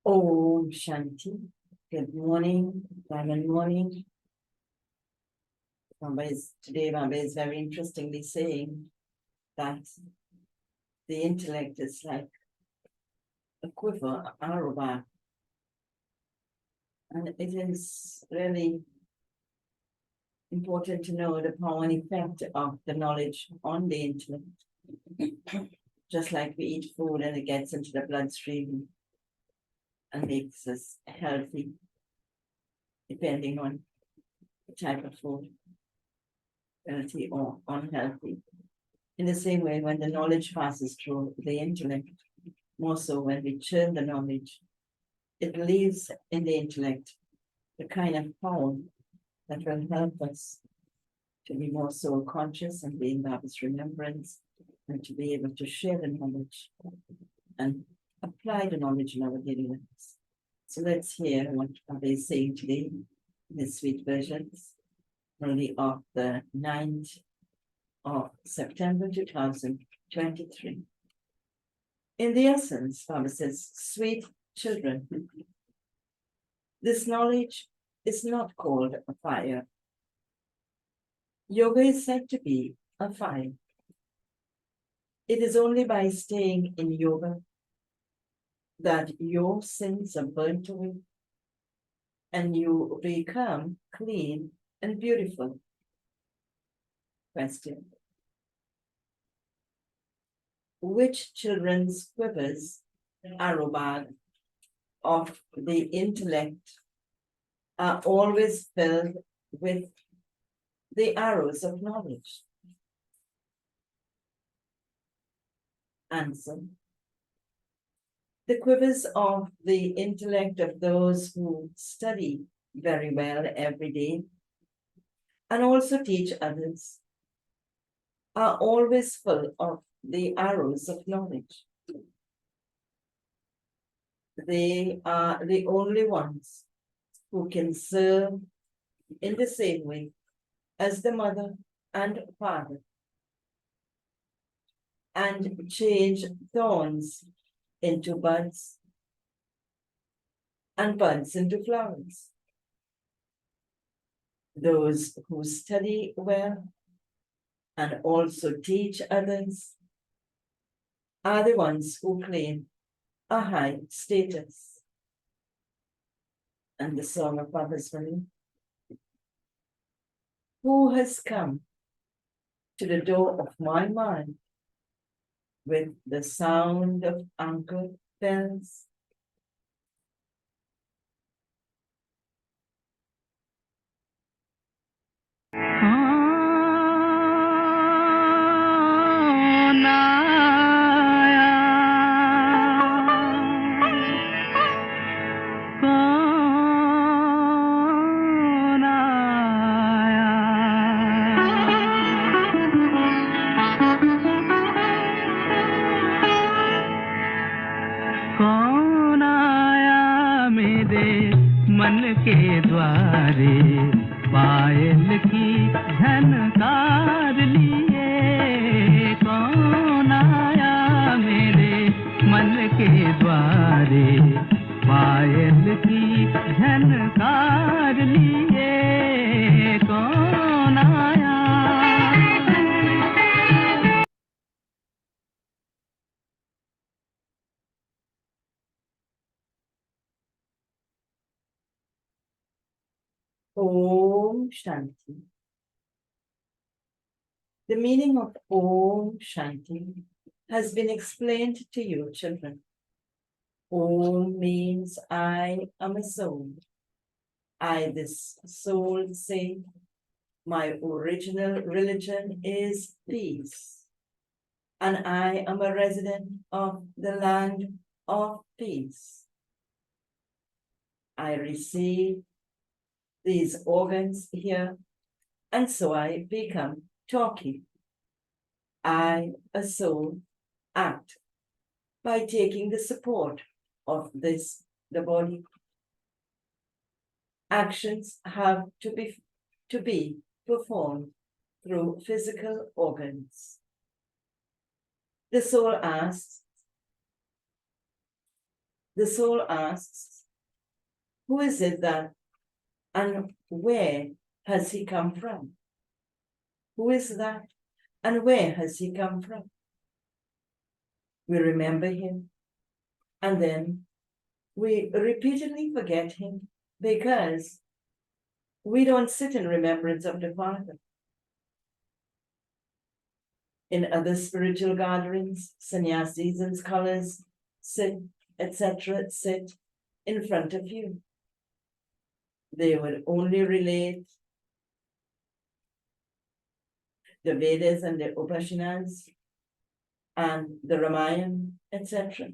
Om Shanti. Good morning, Diamond morning. Today Baba is very interestingly saying that the intellect is like a quiver, a arrow, and it is really important to know the power and effect of the knowledge on the intellect. Just like we eat food and it gets into the bloodstream and makes us healthy, depending on the type of food, healthy or unhealthy. In the same way, when the knowledge passes through the intellect, more so when we churn the knowledge, it leaves in the intellect the kind of power that will help us to be more soul conscious and be in Baba's remembrance, and to be able to share the knowledge and apply the knowledge in our daily lives. So let's hear what Baba is saying today in the sweet versions, Murli of the 9th of September 2023. In the essence, Baba says, sweet children, this knowledge is not called a fire. Yoga is said to be a fire. It is only by staying in yoga that your sins are burnt away and you become clean and beautiful. Question. Which children's quivers, arrow bag of the intellect, are always filled with the arrows of knowledge? Answer. The quivers of the intellect of those who study very well every day and also teach others are always full of the arrows of knowledge. They are the only ones who can serve in the same way as the mother and father and change thorns into buds and buds into flowers. Those who study well and also teach others are the ones who claim a high status. And the song of Baba's Murli. Who has come to the door of my mind with the sound of anchor bells? मन के द्वारे पायल की झनकार लिए कौन आया मेरे मन के द्वारे पायल की झनकार लिए कौन आया Om Shanti. The meaning of Om Shanti has been explained to you, children. Om means I am a soul. I, this soul, say, my original religion is peace, and I am a resident of the land of peace. I receive these organs here, and so I become talking. I, a soul, act by taking the support of this, the body. Actions have to be performed through physical organs. The soul asks, The soul asks, who is it that, and where has he come from? Who is that, and where has he come from? We remember him, and then we repeatedly forget him because we don't sit in remembrance of the Father. In other spiritual gatherings, sannyasis and scholars sit, etc., sit in front of you. They would only relate the Vedas and the Upanishads and the Ramayana, etc.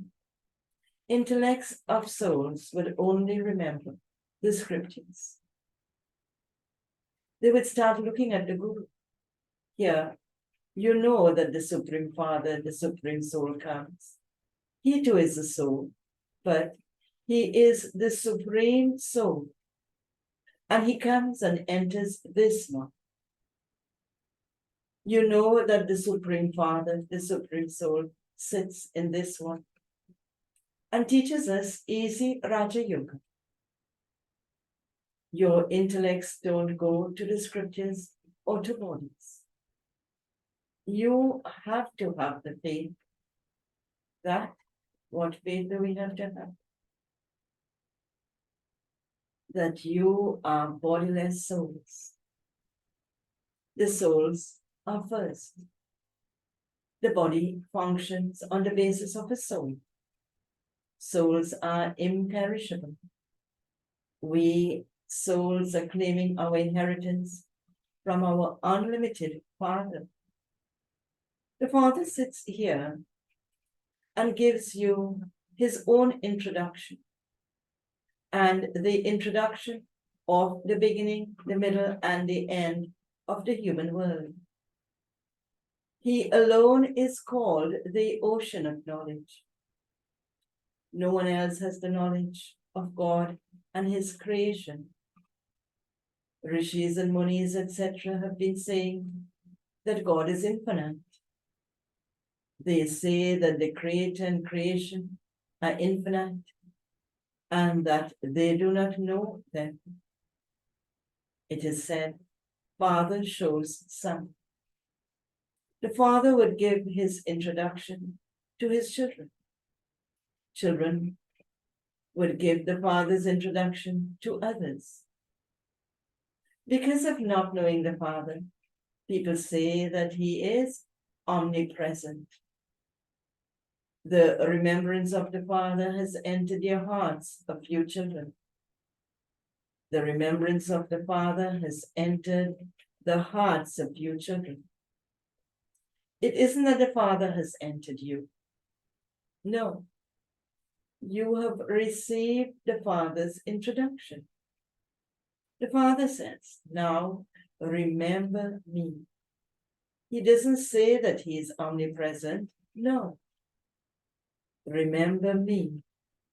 Intellects of souls would only remember the scriptures. They would start looking at the Guru. Here, you know that the Supreme Father, the Supreme Soul comes. He too is a soul, but he is the Supreme Soul. And he comes and enters this one. You know that the Supreme Father, the Supreme Soul, sits in this one and teaches us easy Raja Yoga. Your intellects don't go to the scriptures or to bodies. You have to have the faith. That, what faith do we have to have? That you are bodiless souls. The souls are first. The body functions on the basis of a soul. Souls are imperishable. We souls are claiming our inheritance from our unlimited Father. The Father sits here and gives you his own introduction, and the introduction of the beginning, the middle, and the end of the human world. He alone is called the ocean of knowledge. No one else has the knowledge of God and his creation. Rishis and Munis, etc., have been saying that God is infinite. They say that the Creator and creation are infinite and that they do not know them. It is said, Father shows Son. The Father would give his introduction to his children. Children would give the Father's introduction to others. Because of not knowing the Father, people say that he is omnipresent. The remembrance of the Father has entered your hearts of you children. The remembrance of the Father has entered the hearts of you children. It isn't that the Father has entered you. No. You have received the Father's introduction. The Father says, now remember me. He doesn't say that he is omnipresent. No. Remember me,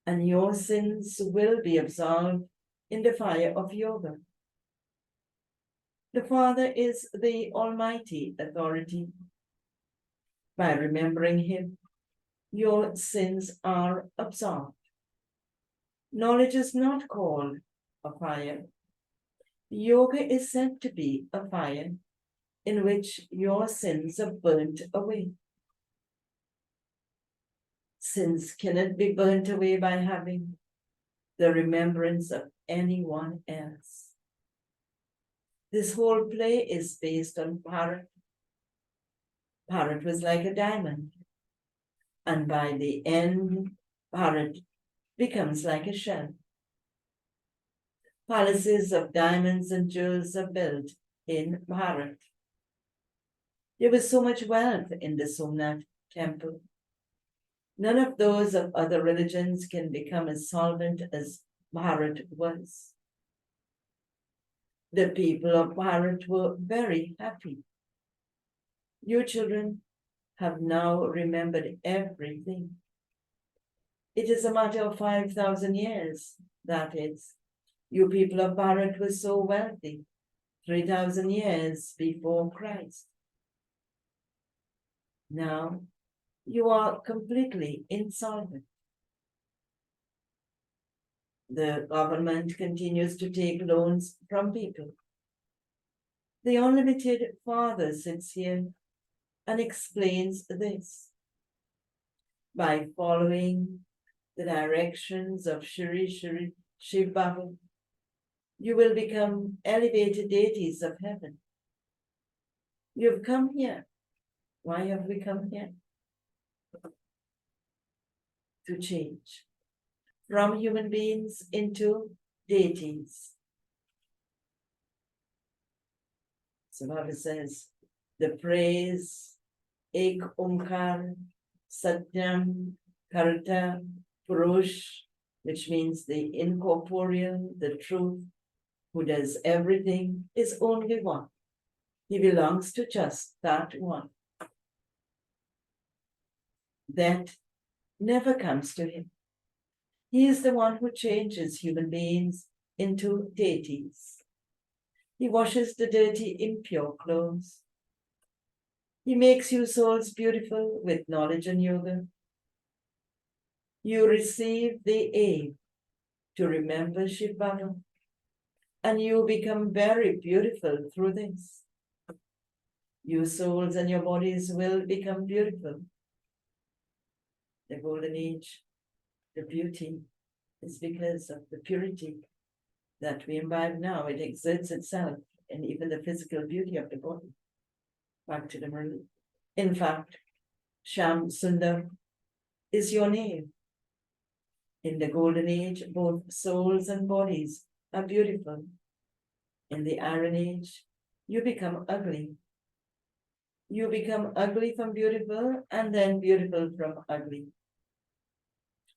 and your sins will be absolved in the fire of yoga. The Father is the almighty authority. By remembering him, your sins are absolved. Knowledge is not called a fire. Yoga is said to be a fire in which your sins are burnt away. Sins cannot be burnt away by having the remembrance of anyone else. This whole play is based on Bharat. Bharat was like a diamond, and by the end, Bharat becomes like a shell. Palaces of diamonds and jewels are built in Bharat. There was so much wealth in the Somnath temple. None of those of other religions can become as solvent as Bharat was. The people of Bharat were very happy. You children have now remembered everything. It is a matter of 5,000 years, that is. You people of Bharat were so wealthy, 3,000 years before Christ. Now, you are completely insolvent. The government continues to take loans from people. The unlimited Father sits here and explains this. By following the directions of Shri Shri Shiv Baba, you will become elevated deities of heaven. You've come here. Why have we come here? To change from human beings into deities. So Baba says, the praise, Ek Omkar, Satyam, Karta, Purush, which means the incorporeal, the truth, who does everything, is only one. He belongs to just that one. That never comes to him. He is the one who changes human beings into deities. He washes the dirty, impure clothes. He makes you souls beautiful with knowledge and yoga. You receive the aid to remember Shiv Baba, and you become very beautiful through this. Your souls and your bodies will become beautiful. The golden age, the beauty, is because of the purity that we imbibe now. It exerts itself in even the physical beauty of the body. Back to the Murli. In fact, Sham Sundar is your name. In the golden age, both souls and bodies are beautiful. In the iron age, you become ugly. You become ugly from beautiful, and then beautiful from ugly.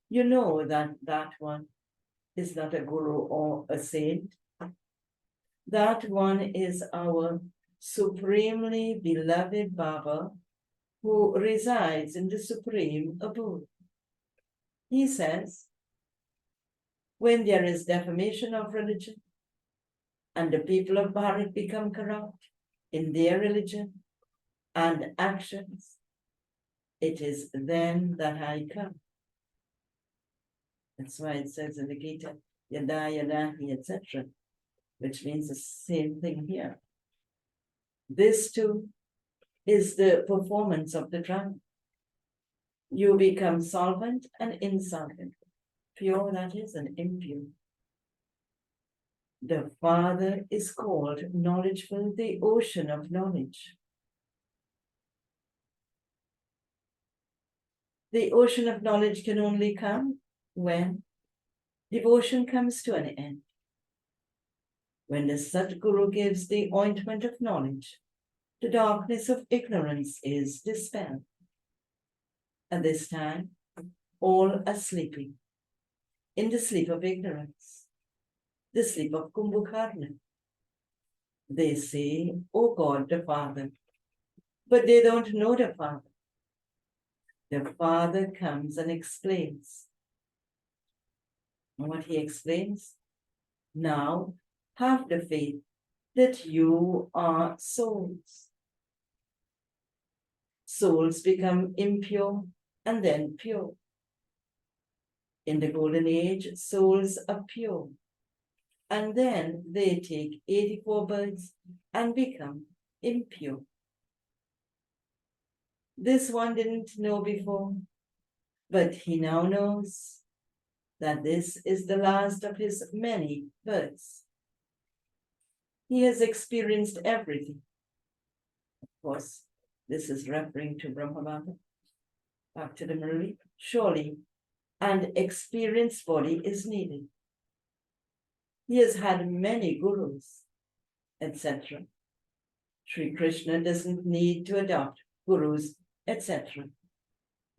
You know that that one is not a guru or a saint. That one is our supremely beloved Baba, who resides in the supreme abode. He says, when there is defamation of religion, and the people of Bharat become corrupt in their religion and actions, it is then that I come. That's why it says in the Gita, Yada Yadahi, etc., which means the same thing here. This too is the performance of the drama. You become solvent and insolvent, pure, that is, and impure. The Father is called knowledgeful, the ocean of knowledge. The ocean of knowledge can only come when devotion comes to an end. When the Satguru gives the ointment of knowledge, the darkness of ignorance is dispelled. At this time, all are sleeping, in the sleep of ignorance, the sleep of Kumbhakarna. They say, "Oh God, the Father," but they don't know the Father. The Father comes and explains. And what he explains? Now, have the faith that you are souls. Souls become impure and then pure. In the golden age, souls are pure, and then they take 84 births and become impure. This one didn't know before, but he now knows that this is the last of his many births. He has experienced everything. Of course, this is referring to Brahma Baba. Back to the Murli. Surely an experienced body is needed. He has had many gurus, etc. Sri Krishna doesn't need to adopt gurus, etc.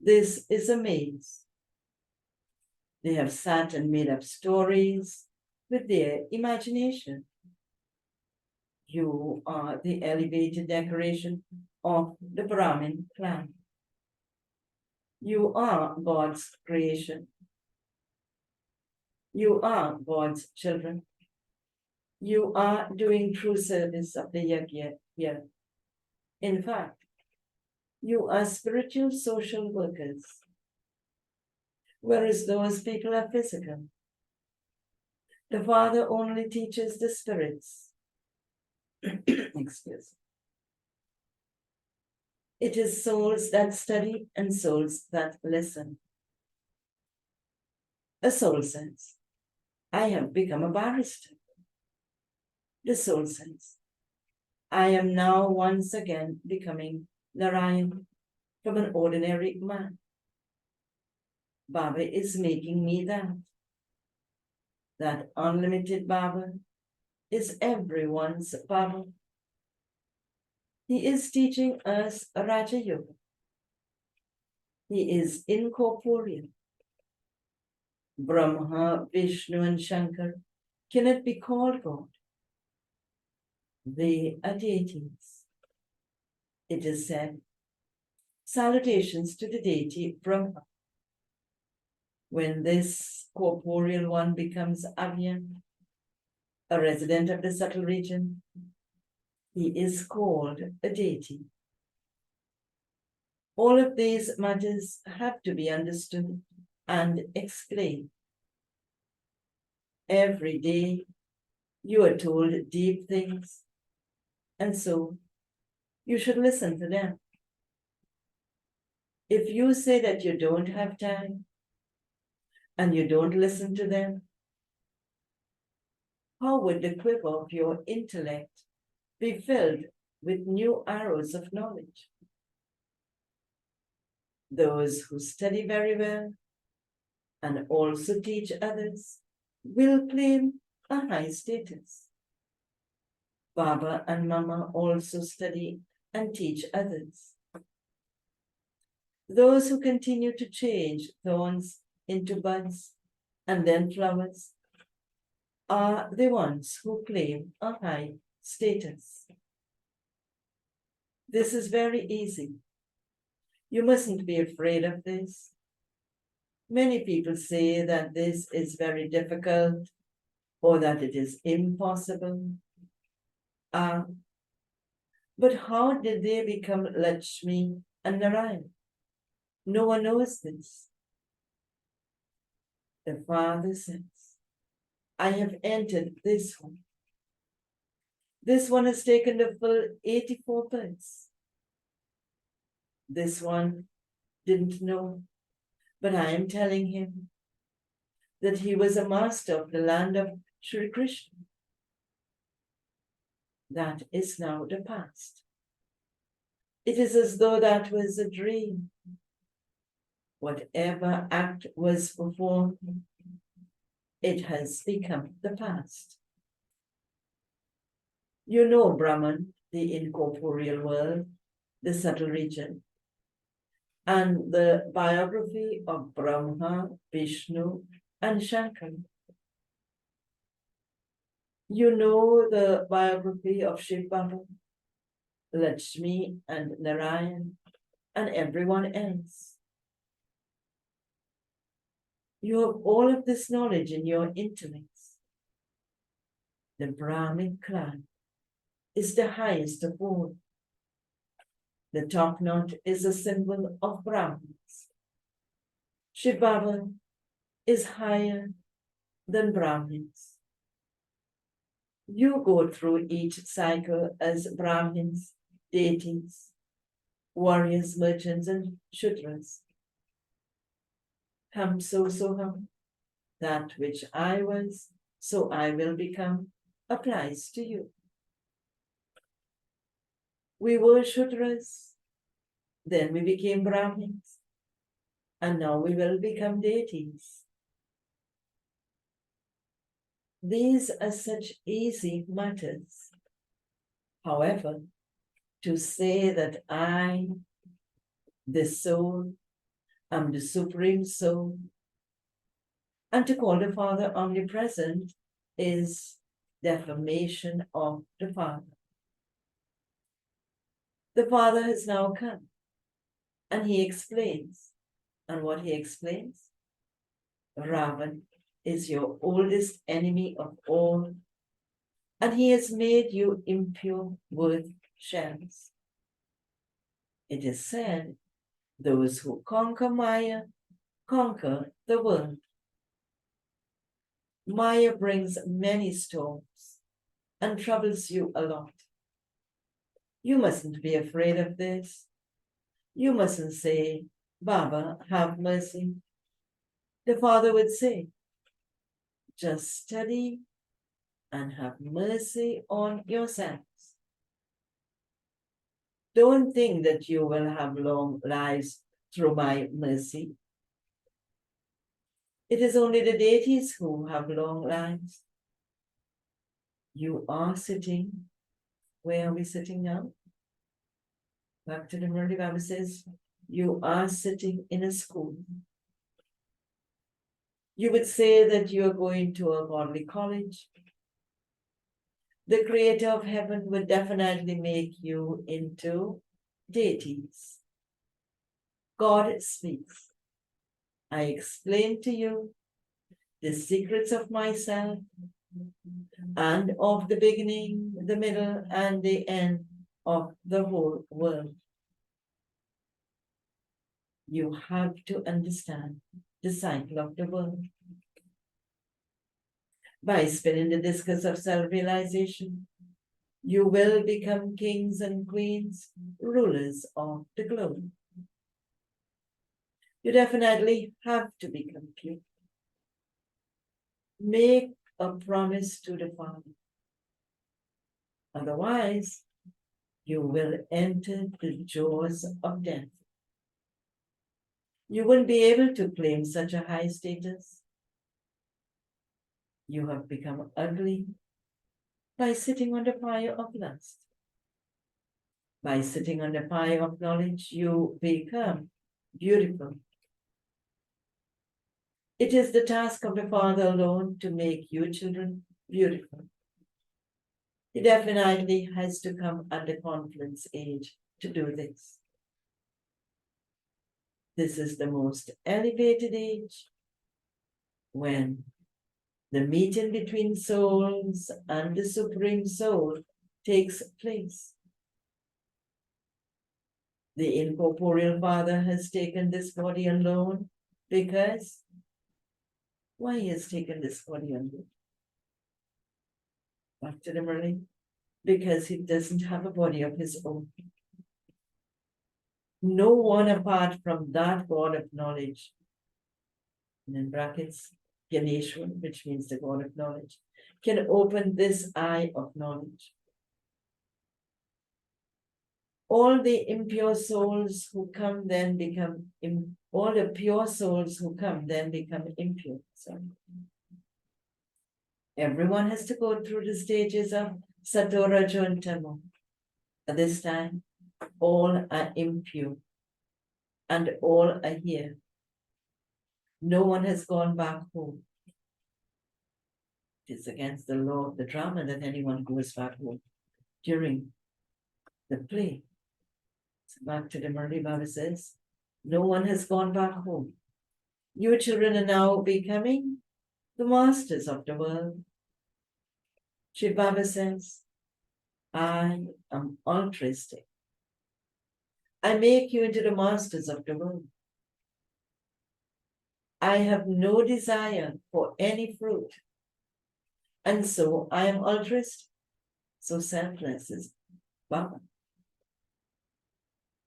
This is a maze. They have sat and made up stories with their imagination. You are the elevated decoration of the Brahmin clan. You are God's creation. You are God's children. You are doing true service of the yajna here. In fact, you are spiritual social workers, whereas those people are physical. The Father only teaches the spirits. Excuse me. It is souls that study and souls that listen. A soul says, I have become a barrister. The soul says, I am now once again becoming Narayan from an ordinary man. Baba is making me that. That unlimited Baba is everyone's Baba. He is teaching us Raja Yoga. He is incorporeal. Brahma, Vishnu, and Shankar cannot be called God. They are deities. It is said, salutations to the deity Brahma. When this corporeal one becomes Avyan, a resident of the subtle region, he is called a deity. All of these matters have to be understood and explained. Every day you are told deep things, and so you should listen to them. If you say that you don't have time and you don't listen to them, how would the quiver of your intellect be filled with new arrows of knowledge? Those who study very well and also teach others will claim a high status. Baba and Mama also study and teach others. Those who continue to change thorns into buds and then flowers are the ones who claim a high status. This is very easy. You mustn't be afraid of this. Many people say that this is very difficult or that it is impossible. But how did they become Lakshmi and Narayan? No one knows this. The Father says, I have entered this one. This one has taken the full 84 births. This one didn't know, but I am telling him that he was a master of the land of Sri Krishna. That is now the past. It is as though that was a dream. Whatever act was performed, it has become the past. You know Brahman, the incorporeal world, the subtle region, and the biography of Brahma, Vishnu, and Shankar. You know the biography of Shiv Baba, Lakshmi, and Narayan, and everyone else. You have all of this knowledge in your intellects. The Brahmin clan is the highest of all. The top knot is a symbol of Brahmins. Shiv Baba is higher than Brahmins. You go through each cycle as Brahmins, deities, warriors, merchants, and Shudras. Hum so hum, that which I was, so I will become, applies to you. We were Shudras, then we became Brahmins, and now we will become deities. These are such easy matters. However, to say that I, the soul, am the supreme soul, and to call the Father omnipresent is defamation of the Father. The Father has now come, and he explains. And what he explains? Ravan is your oldest enemy of all, and he has made you impure with shells. It is said, those who conquer Maya conquer the world. Maya brings many storms and troubles you a lot. You mustn't be afraid of this. You mustn't say, Baba, have mercy. The father would say, just study and have mercy on yourselves. Don't think that you will have long lives through my mercy. It is only the deities who have long lives. You are sitting. Where are we sitting now? Back to the Murli Baba says, you are sitting in a school. You would say that you are going to a godly college. The creator of heaven would definitely make you into deities. God speaks. I explain to you the secrets of myself and of the beginning, the middle, and the end of the whole world. You have to understand the cycle of the world. By spinning the discus of self-realization, you will become kings and queens, rulers of the globe. You definitely have to become pure. Make a promise to the Father. Otherwise, you will enter the jaws of death. You won't be able to claim such a high status. You have become ugly by sitting on the fire of lust. By sitting on the fire of knowledge, you become beautiful. It is the task of the Father alone to make you children beautiful. He definitely has to come at the confluence age to do this. This is the most elevated age when the meeting between souls and the Supreme Soul takes place. The incorporeal Father has taken this body alone because why he has taken this body alone? Back to the Murli, because he doesn't have a body of his own. No one apart from that God of knowledge, and in brackets, Ganeshwan, which means the God of knowledge, can open this eye of knowledge. All the impure souls who come then become, all the pure souls who come then become impure. Sorry. Everyone has to go through the stages of Satora Jontamo. At this time, all are impure and all are here. No one has gone back home. It is against the law of the drama that anyone goes back home during the play. So back to the Murli Baba says, no one has gone back home. You children are now becoming the masters of the world. Shiv Baba says, I am altruistic. I make you into the masters of the world. I have no desire for any fruit. And so I am altruistic. So selfless is Baba.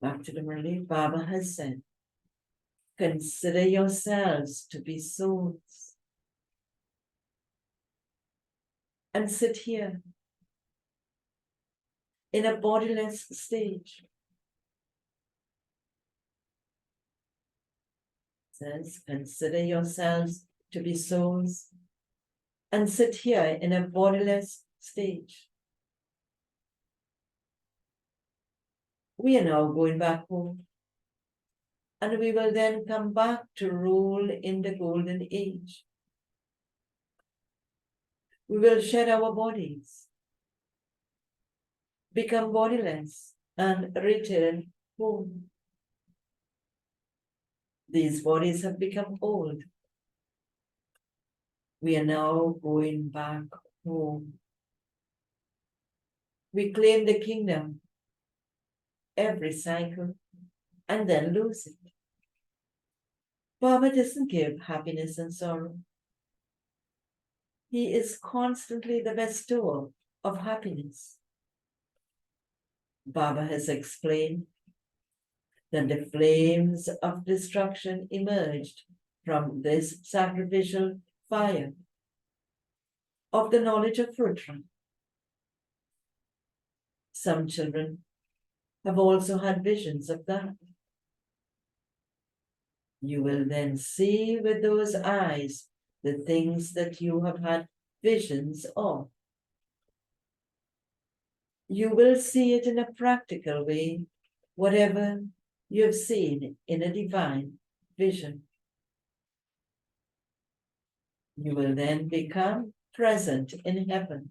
Back to the Murli, Baba has said, consider yourselves to be souls. And sit here in a bodiless stage. It says, consider yourselves to be souls and sit here in a bodiless stage. We are now going back home. And we will then come back to rule in the golden age. We will shed our bodies, become bodiless, and return home. These bodies have become old. We are now going back home. We claim the kingdom every cycle and then lose it. Baba doesn't give happiness and sorrow. He is constantly the bestower of happiness. Baba has explained that the flames of destruction emerged from this sacrificial fire of the knowledge of Rudra. Some children have also had visions of that. You will then see with those eyes the things that you have had visions of. You will see it in a practical way, whatever you have seen in a divine vision. You will then become present in heaven.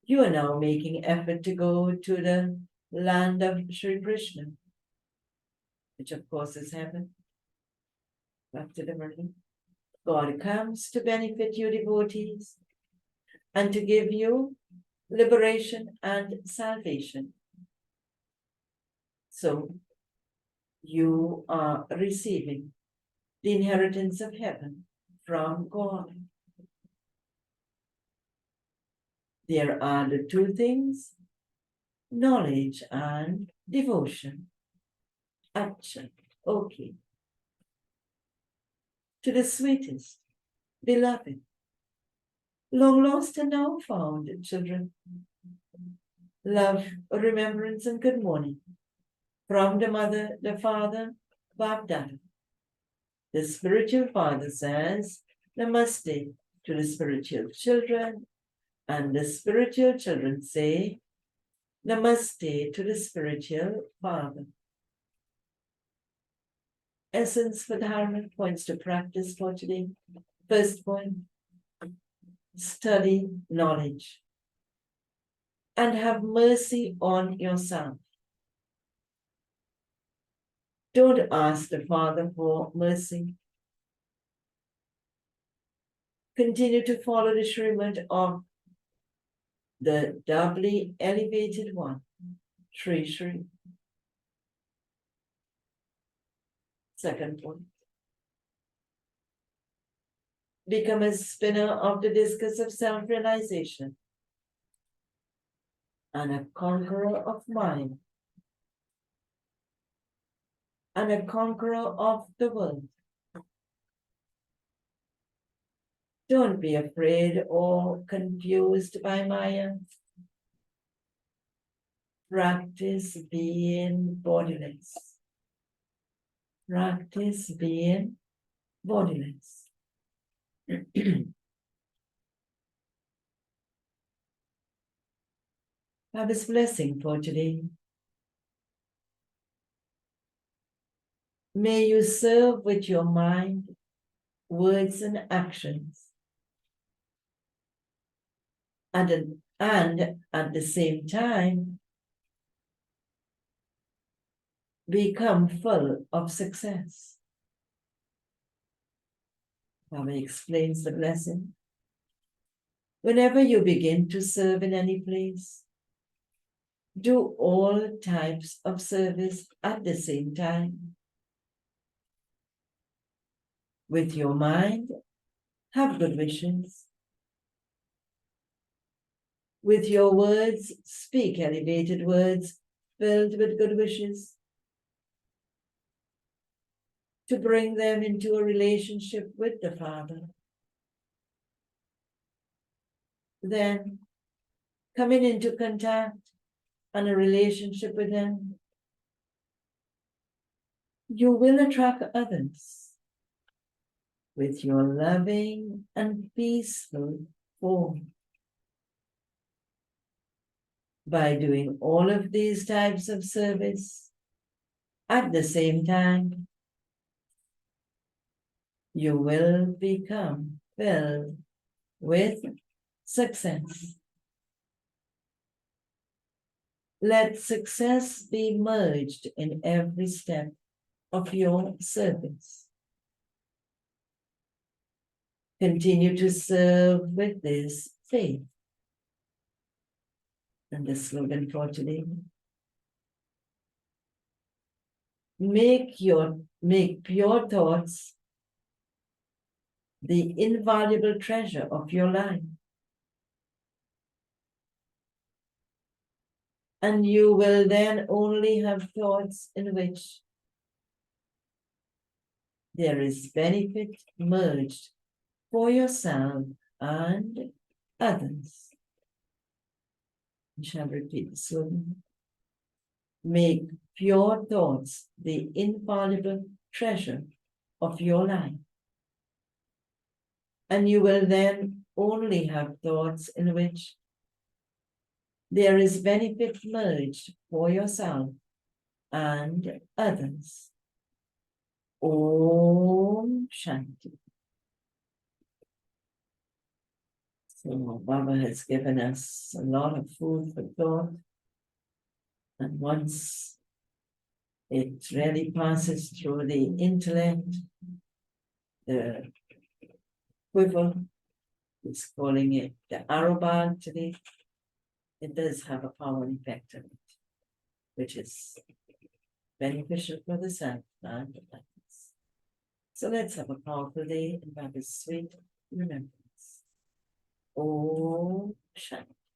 You are now making effort to go to the land of Sri Krishna, which of course is heaven. Back to the Murli. God comes to benefit you devotees and to give you liberation and salvation. So you are receiving the inheritance of heaven from God. There are the two things, knowledge and devotion. Acha, okay. To the sweetest, beloved, long lost and now found children. Love, remembrance, and good morning from the mother, the father, Bapdada. The spiritual father says, Namaste to the spiritual children, and the spiritual children say, Namaste to the spiritual father. Essence for Dharma points to practice for today. First point, study knowledge and have mercy on yourself. Don't ask the Father for mercy. Continue to follow the Srimad of the doubly elevated one, Sri Sri. Second point. Become a spinner of the discus of self-realization and a conqueror of mind and a conqueror of the world. Don't be afraid or confused by Maya. Practice being bodiless. Practice being bodiless. Baba's blessing for today. May you serve with your mind, words, and actions. And at the same time, become full of success. Baba explains the blessing. Whenever you begin to serve in any place, do all types of service at the same time. With your mind, have good wishes. With your words, speak elevated words filled with good wishes to bring them into a relationship with the Father. Then, coming into contact and a relationship with Him, you will attract others with your loving and peaceful form. By doing all of these types of service at the same time, you will become filled with success. Let success be merged in every step of your service. Continue to serve with this faith. And the slogan for today. Make pure thoughts the invaluable treasure of your life. And you will then only have thoughts in which there is benefit merged for yourself and others. I shall repeat this slowly. Make pure thoughts the infallible treasure of your life. And you will then only have thoughts in which there is benefit merged for yourself and others. Om Shanti. So Baba has given us a lot of food for thought. And once it really passes through the intellect, the quiver is calling it the arrow bar today. It does have a power and effect on it, which is beneficial for the self and the others. So let's have a powerful day and Baba's sweet remembrance. Om Shanti.